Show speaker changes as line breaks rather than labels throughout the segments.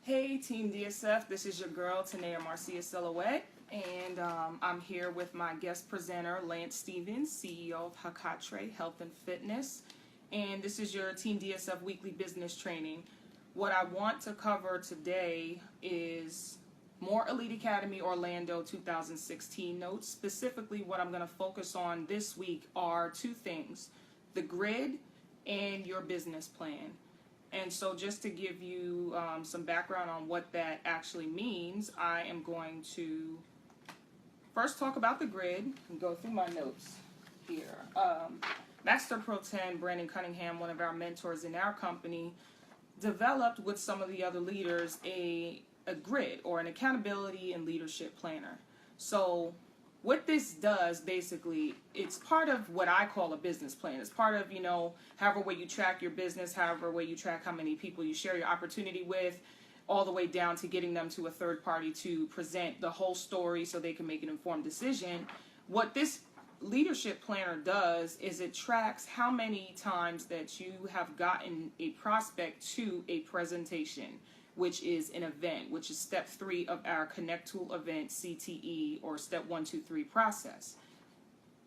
Hey Team DSF, this is your girl Tanaya-Marcia Silhouette, and I'm here with my guest presenter Lance Stevens, CEO of Hakatre Health and Fitness, and this is your Team DSF weekly business training. What I want to cover today is more Elite Academy Orlando 2016 notes. Specifically, what I'm going to focus on this week are two things: the grid and your business plan. And so just to give you some background on what that actually means, I am going to first talk about the grid and go through my notes here. Master Pro 10 Brandon Cunningham, one of our mentors in our company, developed with some of the other leaders a grid, or an accountability and leadership planner. So what this does, basically, it's part of what I call a business plan. It's part of, however way you track your business, however way you track how many people you share your opportunity with, all the way down to getting them to a third party to present the whole story so they can make an informed decision. What this leadership planner does is it tracks how many times that you have gotten a prospect to a presentation, which is an event, which is step 3 of our Connect Tool event CTE, or step 1, 2, 3 process.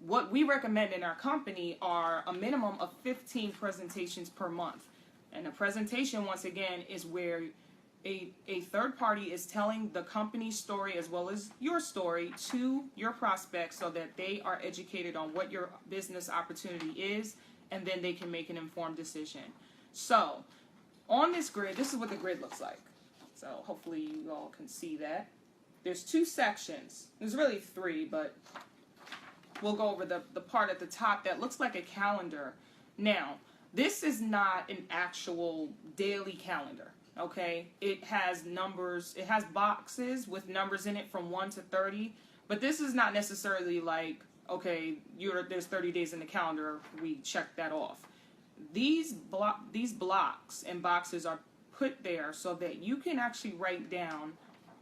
What we recommend in our company are a minimum of 15 presentations per month. And a presentation, once again, is where a third party is telling the company's story as well as your story to your prospects so that they are educated on what your business opportunity is, and then they can make an informed decision. So on this grid, this is what the grid looks like. So hopefully you all can see that. There's 2 sections. There's really 3, but we'll go over the part at the top that looks like a calendar. Now, this is not an actual daily calendar, okay? It has numbers. It has boxes with numbers in it from 1 to 30, but this is not necessarily like, okay, there's 30 days in the calendar, we check that off. These blocks and boxes are put there so that you can actually write down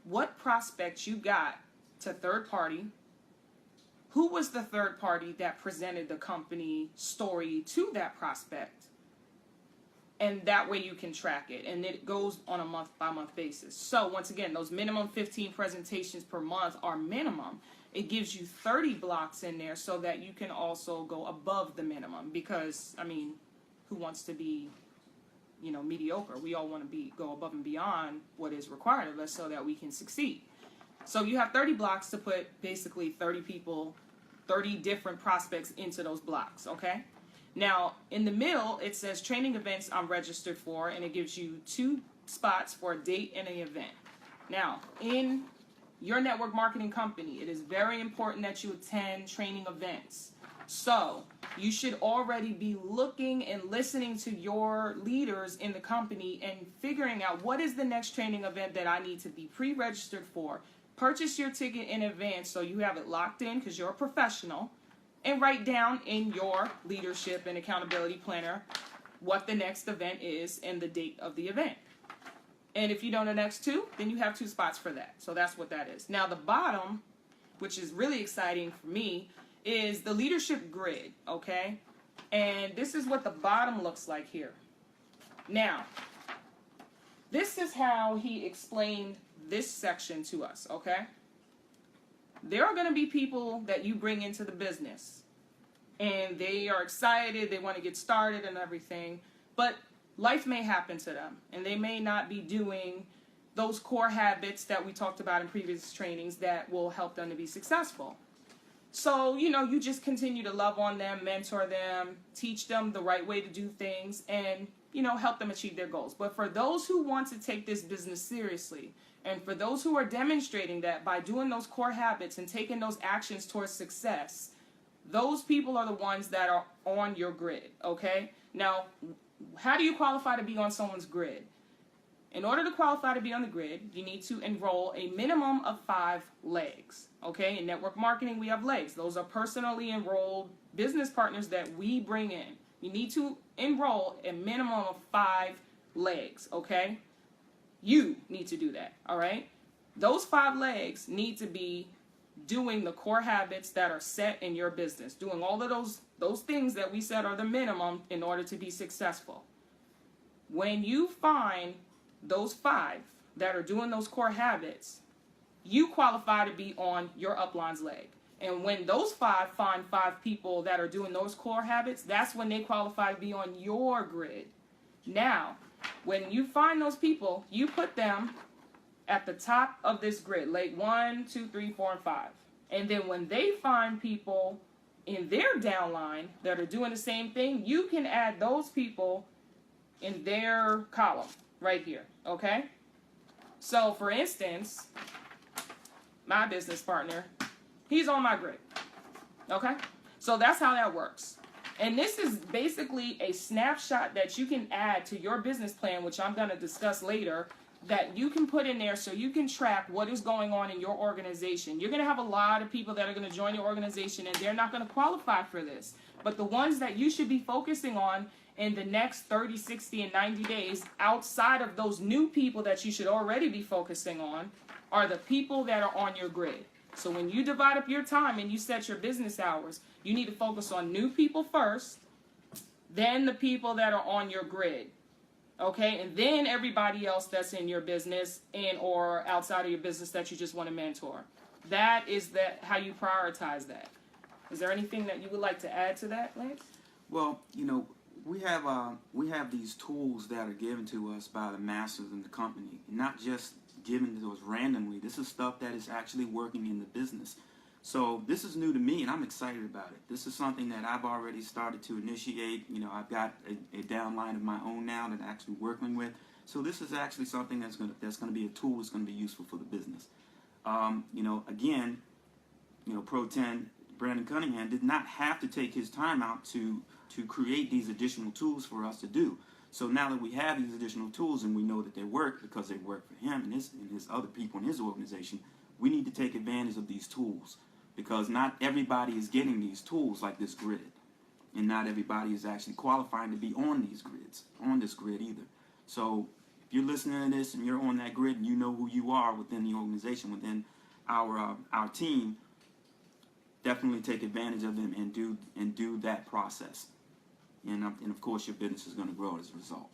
what prospects you got to third party, who was the third party that presented the company story to that prospect, and that way you can track it. And it goes on a month-by-month basis. So once again, those minimum 15 presentations per month are minimum. It gives you 30 blocks in there so that you can also go above the minimum, because, who wants to be, mediocre? We all want to go above and beyond what is required of us so that we can succeed. So you have 30 blocks to put basically 30 people, 30 different prospects into those blocks, okay? Now, in the middle, it says training events I'm registered for, and it gives you 2 spots for a date and an event. Now, in your network marketing company, it is very important that you attend training events. So you should already be looking and listening to your leaders in the company and figuring out what is the next training event that I need to be pre-registered for. Purchase your ticket in advance so you have it locked in because you're a professional, and write down in your leadership and accountability planner what the next event is and the date of the event. And if you don't know the next 2, then you have 2 spots for that. So that's what that is. Now the bottom, which is really exciting for me, is the leadership grid, okay? And this is what the bottom looks like here. Now, this is how he explained this section to us, okay? There are going to be people that you bring into the business, and they are excited, they want to get started and everything, but life may happen to them, and they may not be doing those core habits that we talked about in previous trainings that will help them to be successful. So, you just continue to love on them, mentor them, teach them the right way to do things, and, help them achieve their goals. But for those who want to take this business seriously, and for those who are demonstrating that by doing those core habits and taking those actions towards success, those people are the ones that are on your grid, okay? Now, how do you qualify to be on someone's grid? In order to qualify to be on the grid, you need to enroll a minimum of 5 legs, okay? In network marketing, we have legs. Those are personally enrolled business partners that we bring in. You need to enroll a minimum of 5 legs, okay? You need to do that, all right? Those 5 legs need to be doing the core habits that are set in your business, doing all of those things that we said are the minimum in order to be successful. When you find those 5, that are doing those core habits, you qualify to be on your upline's leg. And when those find 5 people that are doing those core habits, that's when they qualify to be on your grid. Now, when you find those people, you put them at the top of this grid, like 1, 2, 3, 4, and 5. And then when they find people in their downline that are doing the same thing, you can add those people in their column right here, okay? So, for instance, my business partner, he's on my grid, okay? So that's how that works. And this is basically a snapshot that you can add to your business plan, which I'm going to discuss later, that you can put in there so you can track what is going on in your organization. You're going to have a lot of people that are going to join your organization, and they're not going to qualify for this. But the ones that you should be focusing on in the next 30, 60, and 90 days, outside of those new people that you should already be focusing on, are the people that are on your grid. So when you divide up your time and you set your business hours, you need to focus on new people first, then the people that are on your grid. Okay, and then everybody else that's in your business and or outside of your business that you just want to mentor. That is how you prioritize that. Is there anything that you would like to add to that, Lance?
Well, you know, we have these tools that are given to us by the masters in the company, not just given to us randomly. This is stuff that is actually working in the business. So this is new to me, and I'm excited about it. This is something that I've already started to initiate. You know, I've got a downline of my own now that I'm actually working with. So this is actually something that's going to be a tool that's going to be useful for the business. You know, again, you know, Pro 10 Brandon Cunningham did not have to take his time out to create these additional tools for us to do. So now that we have these additional tools and we know that they work because they work for him and his other people in his organization, we need to take advantage of these tools. Because not everybody is getting these tools like this grid. And not everybody is actually qualifying to be on these grids, on this grid either. So if you're listening to this and you're on that grid and you know who you are within the organization, within our team, definitely take advantage of them and do that process. And of course your business is going to grow as a result.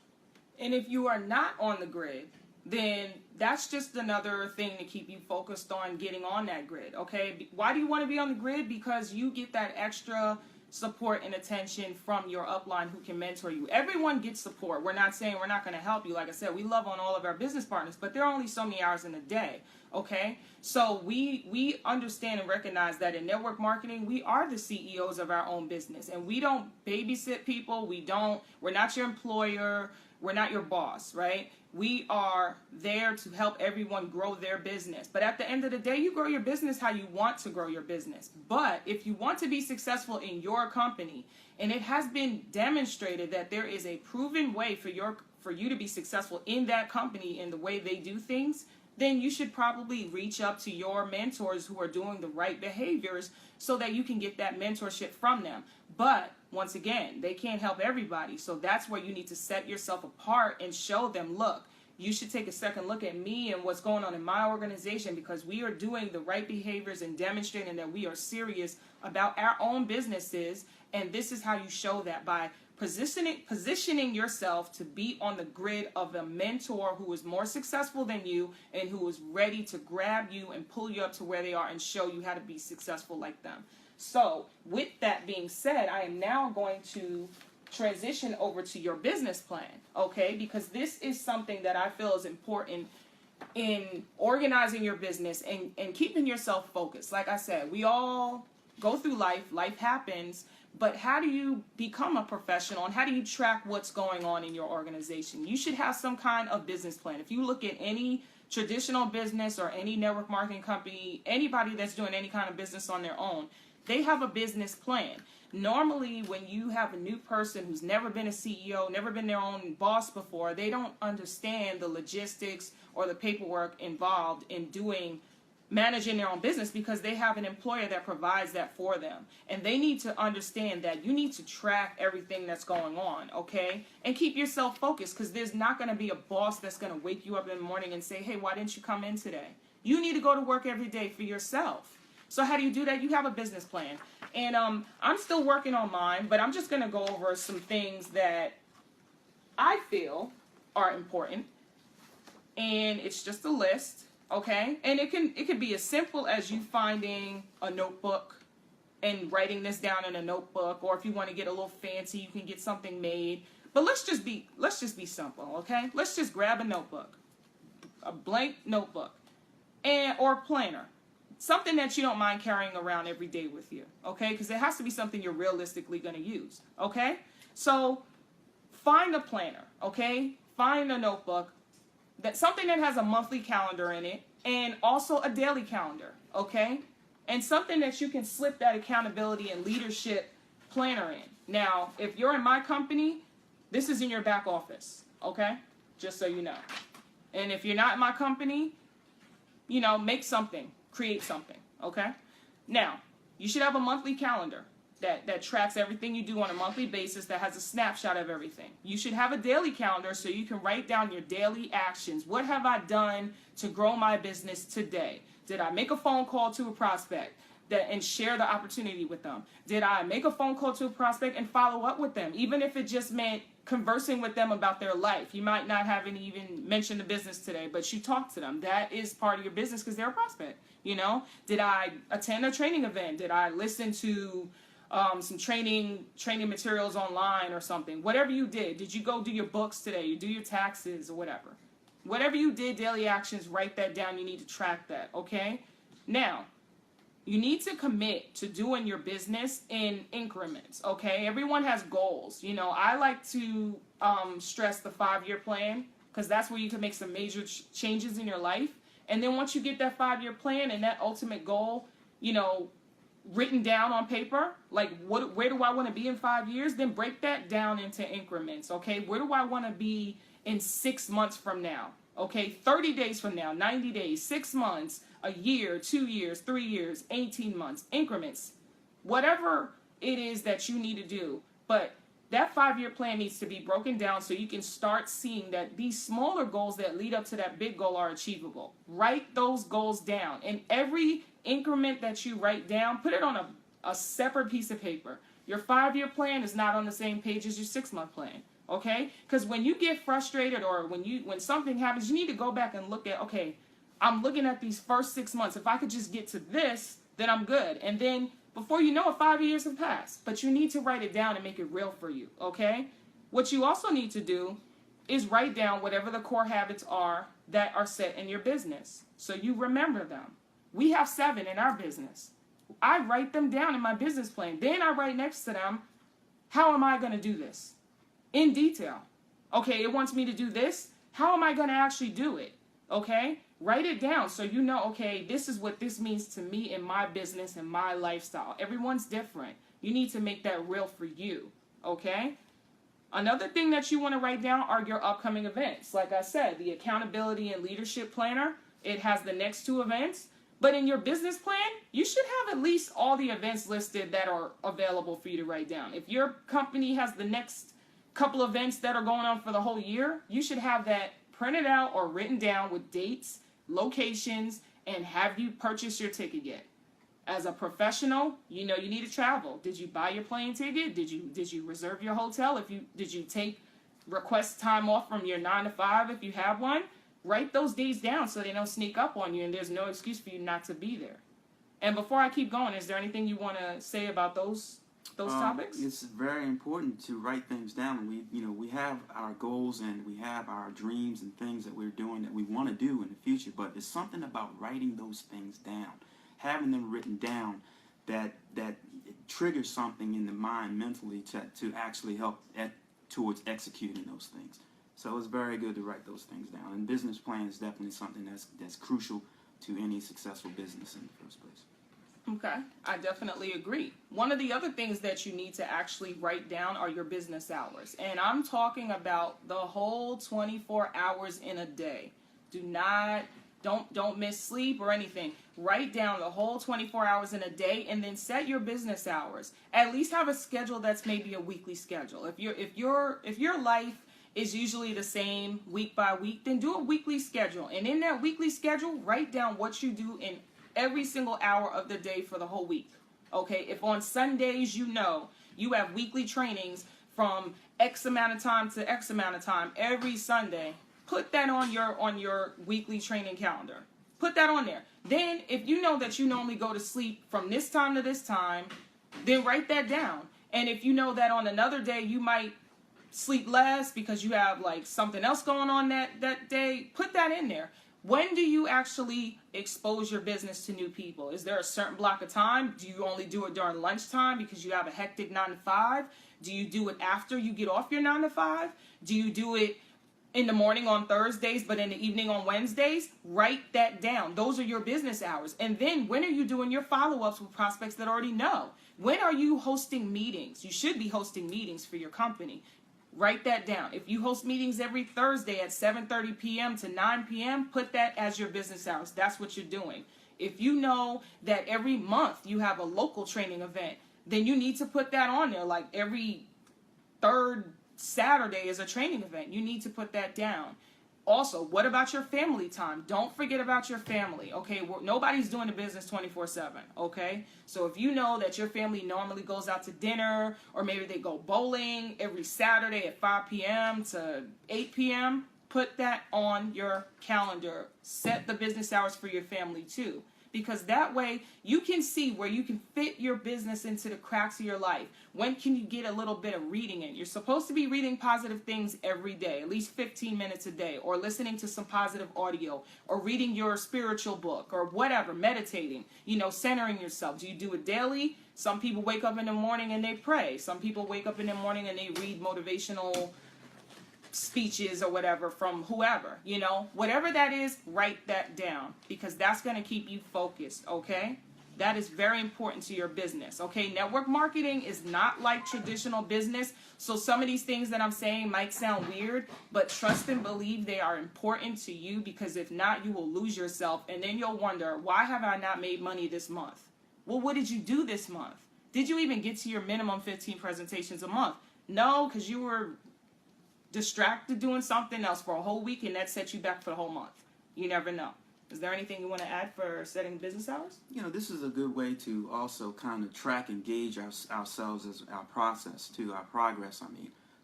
And if you are not on the grid, then that's just another thing to keep you focused on getting on that grid, okay? Why do you want to be on the grid? Because you get that extra support and attention from your upline who can mentor you. Everyone gets support. We're not saying we're not going to help you. Like I said, we love on all of our business partners, but there are only so many hours in a day, okay? So we understand and recognize that in network marketing, we are the CEOs of our own business, and we don't babysit people. We're not your employer. We're not your boss, right? We are there to help everyone grow their business. But at the end of the day, you grow your business how you want to grow your business. But if you want to be successful in your company, and it has been demonstrated that there is a proven way for you to be successful in that company in the way they do things, then you should probably reach up to your mentors who are doing the right behaviors so that you can get that mentorship from them. But once again, they can't help everybody. So that's where you need to set yourself apart and show them, look, you should take a second look at me and what's going on in my organization, because we are doing the right behaviors and demonstrating that we are serious about our own businesses. And this is how you show that, by positioning yourself to be on the grid of a mentor who is more successful than you and who is ready to grab you and pull you up to where they are and show you how to be successful like them. So with that being said, I am now going to transition over to your business plan, okay? Because this is something that I feel is important in organizing your business and keeping yourself focused. Like I said, we all go through life happens, but how do you become a professional and how do you track what's going on in your organization? You should have some kind of business plan. If you look at any traditional business or any network marketing company, anybody that's doing any kind of business on their own, they have a business plan. Normally, when you have a new person who's never been a CEO, never been their own boss before, they don't understand the logistics or the paperwork involved in managing their own business, because they have an employer that provides that for them. And they need to understand that you need to track everything that's going on, okay? And keep yourself focused, because there's not going to be a boss that's going to wake you up in the morning and say, hey, why didn't you come in today? You need to go to work every day for yourself. So how do you do that? You have a business plan. And I'm still working on mine, but I'm just going to go over some things that I feel are important. and it's just a list, okay? And it could be as simple as you finding a notebook and writing this down in a notebook, or if you want to get a little fancy, you can get something made. But let's just be simple, okay? Let's just grab a notebook, a blank notebook, or a planner, something that you don't mind carrying around every day with you, okay? Because it has to be something you're realistically going to use, okay? So find a planner, okay? Find a notebook, something that has a monthly calendar in it, and also a daily calendar, okay? And something that you can slip that accountability and leadership planner in. Now, if you're in my company, this is in your back office, okay? Just so you know. And if you're not in my company, you know, make something, create something, okay? Now, you should have a monthly calendar that tracks everything you do on a monthly basis, that has a snapshot of everything. You should have a daily calendar so you can write down your daily actions. What have I done to grow my business today? Did I make a phone call to a prospect and share the opportunity with them? Did I make a phone call to a prospect and follow up with them, even if it just meant conversing with them about their life? You might not have even mentioned the business today, but you talked to them. That is part of your business because they're a prospect. You know, did I attend a training event? Did I listen to some training materials online or something? Whatever you did you go do your books today? You do your taxes or whatever? Whatever you did, daily actions, write that down. You need to track that, okay? Now, you need to commit to doing your business in increments, okay? Everyone has goals. You know, I like to stress the 5-year plan because that's where you can make some major changes in your life. And then once you get that 5-year plan and that ultimate goal, you know, written down on paper, like where do I want to be in 5 years? Then break that down into increments, okay? Where do I want to be in 6 months from now? Okay, 30 days from now, 90 days, 6 months, a year, 2 years, 3 years, 18 months, increments. Whatever it is that you need to do, but that 5-year plan needs to be broken down so you can start seeing that these smaller goals that lead up to that big goal are achievable. Write those goals down. And every increment that you write down, put it on a separate piece of paper. Your 5-year plan is not on the same page as your 6-month plan. Okay? Because when you get frustrated or when something happens, you need to go back and look at, okay, I'm looking at these first 6 months. If I could just get to this, then I'm good. And then before you know it, 5 years have passed. But you need to write it down and make it real for you. Okay? What you also need to do is write down whatever the core habits are that are set in your business, so you remember them. We have 7 in our business. I write them down in my business plan. Then I write next to them, how am I going to do this? In detail. Okay, it wants me to do this. How am I going to actually do it? Okay? Write it down so you know, okay, this is what this means to me in my business and my lifestyle. Everyone's different. You need to make that real for you. Okay? Another thing that you want to write down are your upcoming events. Like I said, the accountability and leadership planner, it has the next 2 events. But in your business plan, you should have at least all the events listed that are available for you to write down. If your company has the next couple events that are going on for the whole year, you should have that printed out or written down with dates, locations, and have you purchased your ticket yet? As a professional, you know you need to travel. Did you buy your plane ticket? Did you reserve your hotel? Did you take request time off from your 9 to 5 if you have one? Write those days down so they don't sneak up on you and there's no excuse for you not to be there. And before I keep going, is there anything you want to say about those topics?
It's very important to write things down. We have our goals and we have our dreams and things that we're doing that we want to do in the future, but there's something about writing those things down, having them written down that triggers something in the mind mentally to actually help towards executing those things. So it's very good to write those things down. And business plan is definitely something that's crucial to any successful business in the first place.
Okay, I definitely agree. One of the other things that you need to actually write down are your business hours. And I'm talking about the whole 24 hours in a day. Don't miss sleep or anything. Write down the whole 24 hours in a day and then set your business hours. At least have a schedule that's maybe a weekly schedule. If your life is usually the same week by week, then do a weekly schedule. And in that weekly schedule, write down what you do in every single hour of the day for the whole week. Okay, if on Sundays you know you have weekly trainings from X amount of time to X amount of time every Sunday, put that on your weekly training calendar. Put that on there. Then if you know that you normally go to sleep from this time to this time, then write that down. And if you know that on another day you might sleep less because you have like something else going on that day, put that in there. When do you actually expose your business to new people? Is there a certain block of time? Do you only do it during lunchtime because you have a hectic 9 to 5? Do you do it after you get off your 9 to 5? Do you do it in the morning on Thursdays, but in the evening on Wednesdays? Write that down. Those are your business hours. And then when are you doing your follow-ups with prospects that already know? When are you hosting meetings? You should be hosting meetings for your company. Write that down. If you host meetings every Thursday at 7:30 p.m. to 9 p.m., put that as your business hours. That's what you're doing. If you know that every month you have a local training event, then you need to put that on there. Like every third Saturday is a training event. You need to put that down. Also, what about your family time? Don't forget about your family, okay? Nobody's doing the business 24/7, okay? So if you know that your family normally goes out to dinner, or maybe they go bowling every Saturday at 5 p.m. to 8 p.m., put that on your calendar. Set the business hours for your family too, because that way you can see where you can fit your business into the cracks of your life. When can you get a little bit of reading in? You're supposed to be reading positive things every day, at least 15 minutes a day, or listening to some positive audio, or reading your spiritual book, or whatever, meditating, centering yourself. Do you do it daily? Some people wake up in the morning and they pray. Some people wake up in the morning and they read motivational speeches or whatever from whoever, whatever that is, write that down, because that's going to keep you focused, okay? That is very important to your business, okay? Network marketing is not like traditional business, so some of these things that I'm saying might sound weird, but trust and believe they are important to you, because if not, you will lose yourself, and then you'll wonder, why have I not made money this month? Well, what did you do this month? Did you even get to your minimum 15 presentations a month? No, because you were distracted doing something else for a whole week, and that set you back for the whole month. You never know. Is there anything you want to add for setting business hours?
This is a good way to also kind of track and gauge ourselves as our process, too, our progress,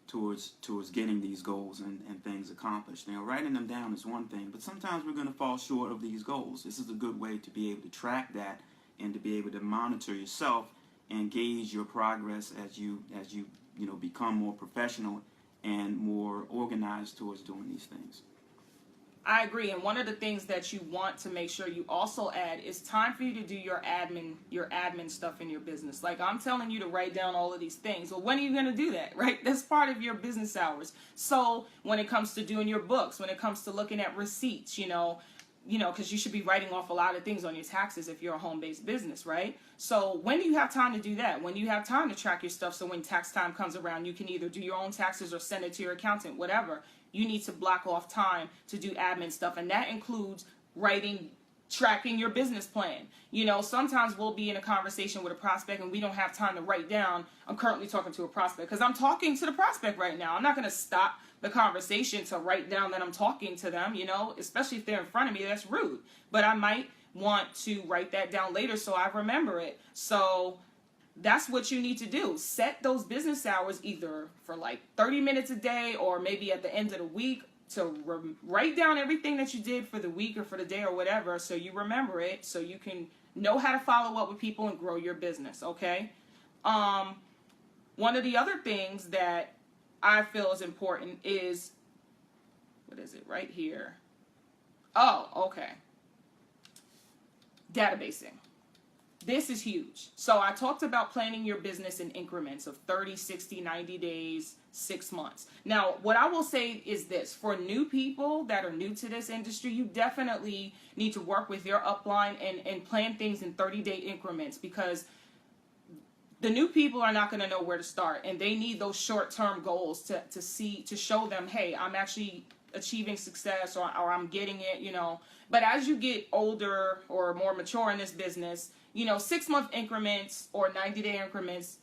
towards getting these goals and things accomplished. Writing them down is one thing, but sometimes we're going to fall short of these goals. This is a good way to be able to track that and to be able to monitor yourself and gauge your progress as you become more professional and more organized towards doing these things.
I agree, and one of the things that you want to make sure you also add is time for you to do your admin stuff in your business. Like, I'm telling you to write down all of these things. Well, when are you going to do that, right? That's part of your business hours. So when it comes to doing your books, when it comes to looking at receipts, because you should be writing off a lot of things on your taxes if you're a home-based business, right? So when do you have time to do that? When do you have time to track your stuff, so when tax time comes around, you can either do your own taxes or send it to your accountant, whatever. You need to block off time to do admin stuff, and that includes tracking your business plan. Sometimes we'll be in a conversation with a prospect and we don't have time to write down, I'm currently talking to a prospect, because I'm talking to the prospect right now. I'm not going to stop the conversation to write down that I'm talking to them, especially if they're in front of me. That's rude. But I might want to write that down later so I remember it. So that's what you need to do. Set those business hours either for like 30 minutes a day, or maybe at the end of the week, to write down everything that you did for the week or for the day or whatever, so you remember it, so you can know how to follow up with people and grow your business, okay? One of the other things that I feel is important is, what is it right here? Oh, okay. Databasing. This is huge. So I talked about planning your business in increments of 30, 60, 90 days, 6 months. Now, what I will say is this. For new people that are new to this industry, you definitely need to work with your upline and plan things in 30-day increments, because the new people are not going to know where to start, and they need those short-term goals to show them, hey, I'm actually achieving success, or I'm getting it, But as you get older or more mature in this business, 6-month increments or 90-day increments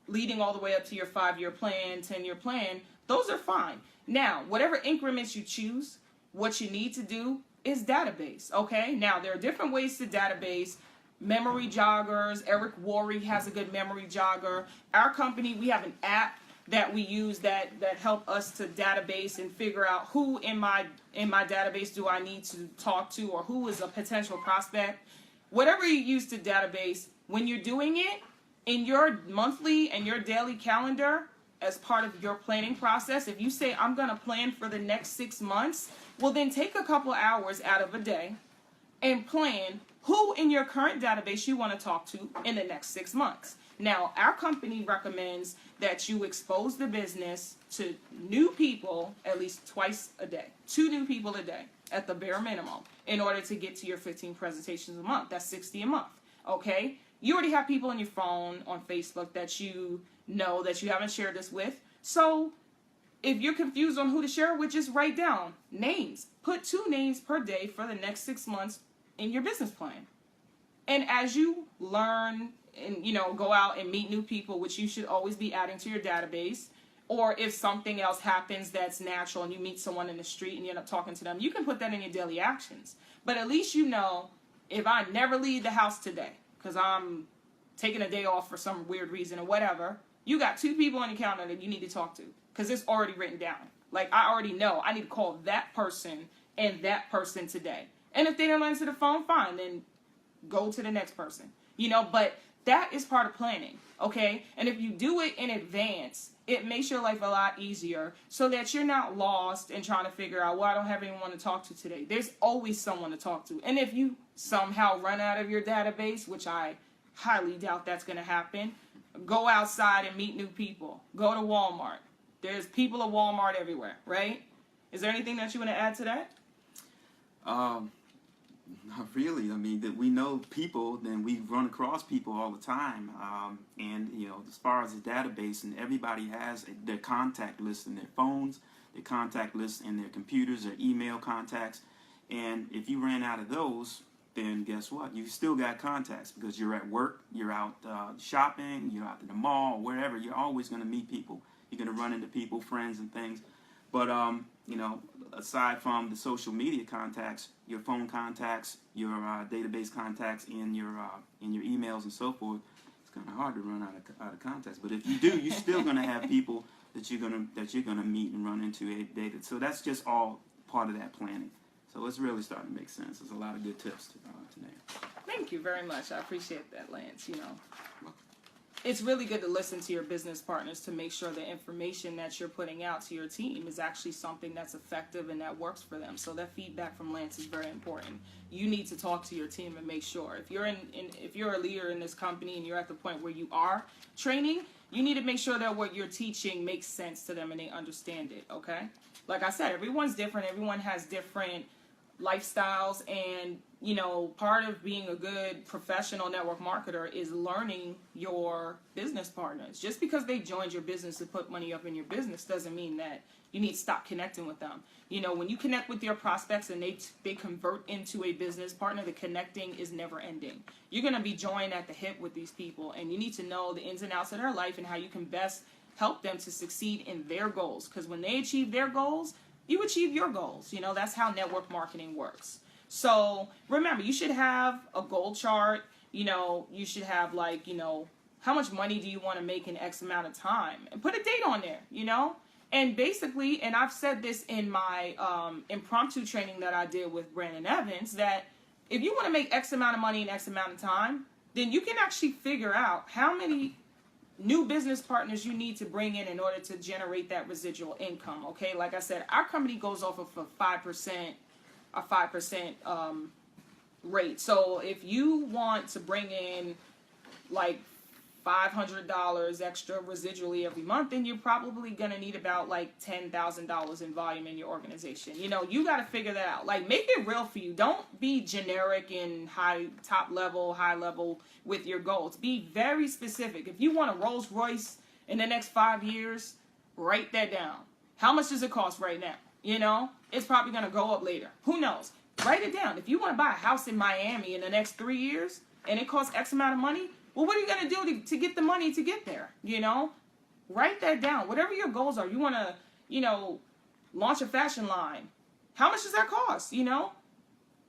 leading all the way up to your 5-year plan, 10-year plan, those are fine. Now, whatever increments you choose, what you need to do is database, okay? Now, there are different ways to database. Memory joggers. Eric Worre has a good memory jogger. Our company, we have an app that we use that help us to database and figure out who in my database do I need to talk to, or who is a potential prospect. Whatever you use to database, when you're doing it in your monthly and your daily calendar as part of your planning process, if you say I'm going to plan for the next 6 months, well then take a couple hours out of a day and plan who in your current database you want to talk to in the next 6 months. Now, our company recommends that you expose the business to new people at least twice a day. 2 new people a day at the bare minimum in order to get to your 15 presentations a month. That's 60 a month, okay? You already have people on your phone, on Facebook that you know that you haven't shared this with. So if you're confused on who to share it with, just write down names. Put 2 names per day for the next 6 months in your business plan. And as you learn and, go out and meet new people, which you should always be adding to your database, or if something else happens that's natural and you meet someone in the street and you end up talking to them, you can put that in your daily actions. But at least if I never leave the house today because I'm taking a day off for some weird reason or whatever, you got 2 people on your calendar that you need to talk to because it's already written down. Like, I already know I need to call that person and that person today. And if they don't answer the phone, fine, then go to the next person. But that is part of planning, okay? And if you do it in advance, it makes your life a lot easier so that you're not lost and trying to figure out, well, I don't have anyone to talk to today. There's always someone to talk to. And if you somehow run out of your database, which I highly doubt that's going to happen, go outside and meet new people. Go to Walmart. There's people at Walmart everywhere, right? Is there anything that you want to add to that?
Not really. I mean, that we know people, then we run across people all the time. And, as far as the database, and everybody has their contact list in their phones, their contact list in their computers, their email contacts. And if you ran out of those, then guess what? You still got contacts because you're at work, you're out shopping, you're out at the mall, wherever. You're always going to meet people. You're going to run into people, friends and things. But, aside from the social media contacts, your phone contacts, your database contacts in your emails and so forth, it's kind of hard to run out of contacts. But if you do, you're still going to have people that you're gonna meet and run into every day. So that's just all part of that planning. So it's really starting to make sense. There's a lot of good tips today.
Thank you very much. I appreciate that, Lance. It's really good to listen to your business partners to make sure the information that you're putting out to your team is actually something that's effective and that works for them. So that feedback from Lance is very important. You need to talk to your team and make sure. If you're if you're a leader in this company and you're at the point where you are training, you need to make sure that what you're teaching makes sense to them and they understand it, okay? Like I said, everyone's different. Everyone has different lifestyles, and part of being a good professional network marketer is learning your business partners. Just because they joined your business to put money up in your business doesn't mean that you need to stop connecting with them. When you connect with your prospects and they convert into a business partner, the connecting is never ending. You're going to be joined at the hip with these people, and you need to know the ins and outs of their life and how you can best help them to succeed in their goals. Because when they achieve their goals, you achieve your goals. That's how network marketing works. So remember, you should have a goal chart. You should have how much money do you want to make in X amount of time, and put a date on there, and basically, and I've said this in my impromptu training that I did with Brandon Evans, that if you want to make X amount of money in X amount of time, then you can actually figure out how many new business partners you need to bring in order to generate that residual income. Okay, like I said, our company goes off of a 5% rate. So if you want to bring in like $500 extra residually every month, then you're probably going to need about like $10,000 in volume in your organization. You got to figure that out. Like, make it real for you. Don't be generic and high level with your goals. Be very specific. If you want a Rolls Royce in the next 5 years, write that down. How much does it cost right now? It's probably going to go up later. Who knows? Write it down. If you want to buy a house in Miami in the next 3 years and it costs X amount of money, well, what are you going to do to get the money to get there? Write that down. Whatever your goals are, you want to, launch a fashion line. How much does that cost?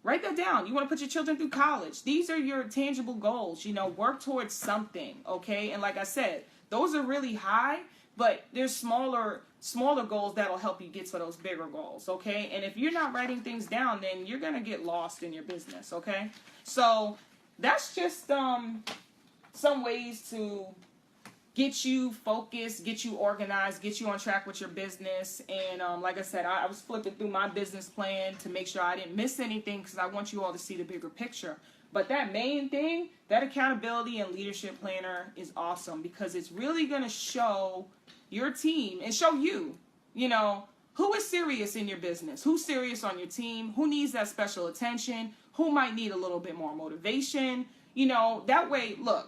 Write that down. You want to put your children through college. These are your tangible goals. Work towards something, okay? And like I said, those are really high but there's smaller goals that'll help you get to those bigger goals, okay? And if you're not writing things down, then you're gonna get lost in your business, okay? So that's just some ways to get you focused, get you organized, get you on track with your business. And like I said, I was flipping through my business plan to make sure I didn't miss anything, because I want you all to see the bigger picture. But that main thing, that accountability and leadership planner is awesome, because it's really going to show your team and show you, who is serious in your business, who's serious on your team, who needs that special attention, who might need a little bit more motivation. That way, look,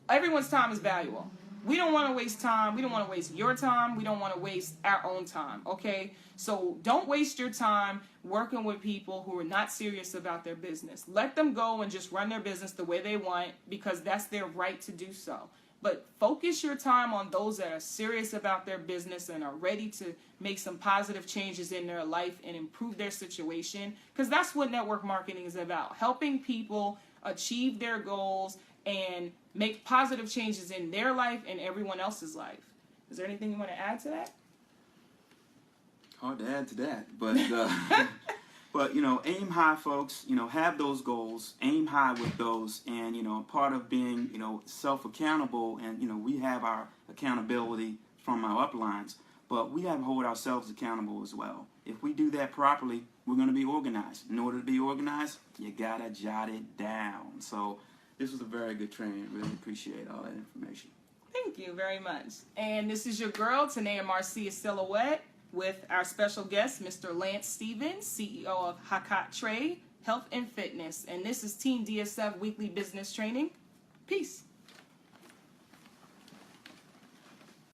everyone's time is valuable. We don't want to waste time. We don't want to waste your time. We don't want to waste our own time, okay? So don't waste your time working with people who are not serious about their business. Let them go and just run their business the way they want, because that's their right to do so. But focus your time on those that are serious about their business and are ready to make some positive changes in their life and improve their situation, because that's what network marketing is about, helping people achieve their goals and make positive changes in their life and everyone else's life. Is there anything you want to add to that?
Hard to add to that, but but aim high, folks. Have those goals, aim high with those, and part of being self-accountable, and we have our accountability from our uplines, but we have to hold ourselves accountable as well. If we do that properly, we're going to be organized. In order to be organized, you gotta jot it down. So this was a very good training. Really appreciate all that information.
Thank you very much. And this is your girl, Tanaya-Marcia Silhouette, with our special guest, Mr. Lance Stevens, CEO of Hakatre Health and Fitness. And this is Team DSF Weekly Business Training. Peace.